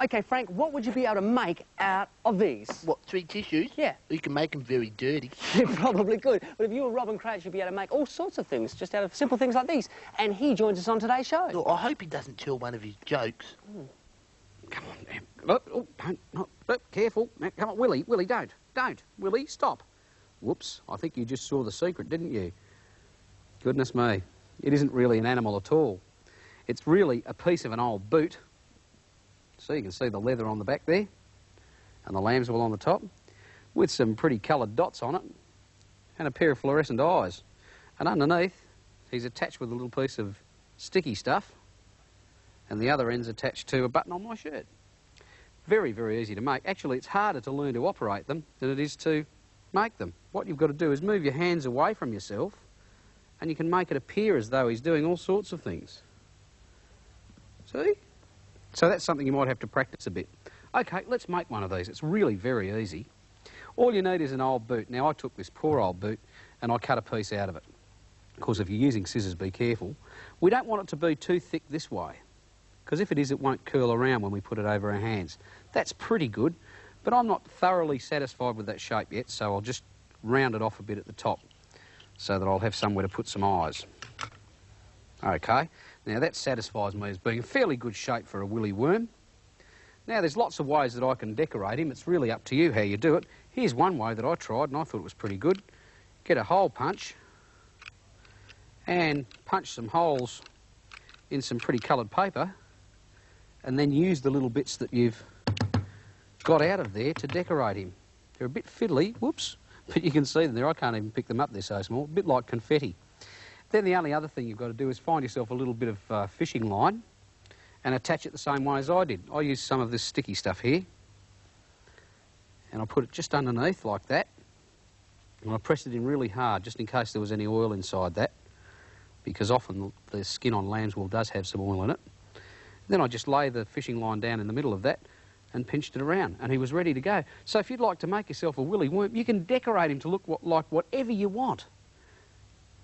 OK, Frank, what would you be able to make out of these? What, 3 tissues? Yeah. You can make them very dirty. You probably could. But if you were Robin Crouch, you'd be able to make all sorts of things just out of simple things like these. And he joins us on today's show. Look, I hope he doesn't tell one of his jokes. Come on, now. Look, oh, look, careful. Now, come on, Willie, don't. Willie, stop. Whoops, I think you just saw the secret, didn't you? Goodness me, it isn't really an animal at all. It's really a piece of an old boot. So you can see the leather on the back there, and the lambswool on the top, with some pretty coloured dots on it, and a pair of fluorescent eyes. And underneath, he's attached with a little piece of sticky stuff, and the other end's attached to a button on my shirt. Very, very easy to make. Actually, it's harder to learn to operate them than it is to make them. What you've got to do is move your hands away from yourself, and you can make it appear as though he's doing all sorts of things. See? So that's something you might have to practice a bit. OK, let's make one of these. It's really very easy. All you need is an old boot. Now, I took this poor old boot and I cut a piece out of it. Of course, if you're using scissors, be careful. We don't want it to be too thick this way, because if it is, it won't curl around when we put it over our hands. That's pretty good, but I'm not thoroughly satisfied with that shape yet, so I'll just round it off a bit at the top so that I'll have somewhere to put some eyes. OK, now that satisfies me as being a fairly good shape for a willy worm. Now, there's lots of ways that I can decorate him. It's really up to you how you do it. Here's one way that I tried and I thought it was pretty good. Get a hole punch and punch some holes in some pretty coloured paper, and then use the little bits that you've got out of there to decorate him. They're a bit fiddly, whoops, but you can see them there. I can't even pick them up, they're so small, a bit like confetti. Then the only other thing you've got to do is find yourself a little bit of fishing line and attach it the same way as I did. I used some of this sticky stuff here, and I put it just underneath like that, and I pressed it in really hard just in case there was any oil inside that, because often the skin on lambswool does have some oil in it. Then I just lay the fishing line down in the middle of that and pinched it around, and he was ready to go. So if you'd like to make yourself a willy worm, you can decorate him to look like whatever you want.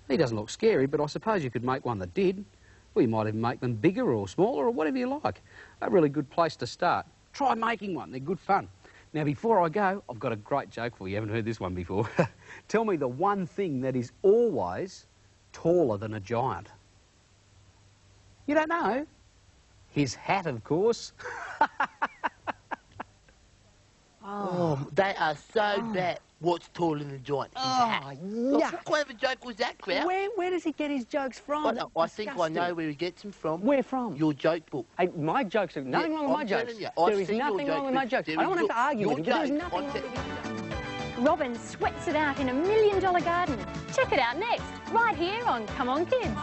He doesn't look scary, but I suppose you could make one that did. Well, you might even make them bigger or smaller or whatever you like. A really good place to start. Try making one, they're good fun. Now, before I go, I've got a great joke for you. You haven't heard this one before. Tell me the one thing that is always taller than a giant. You don't know? His hat, of course. Oh, they are so bad. What's taller than a giant? His hat. Yeah. What kind of a joke was that, Kraut? Where does he get his jokes from? I think I know where he gets them from. Where from? Your joke book. Hey, my jokes are nothing wrong with my jokes. There is nothing wrong with my jokes. I don't want to have to argue with you, but there's nothing wrong with you. Robin sweats it out in $1 million garden. Check it out next, right here on Come On Kids.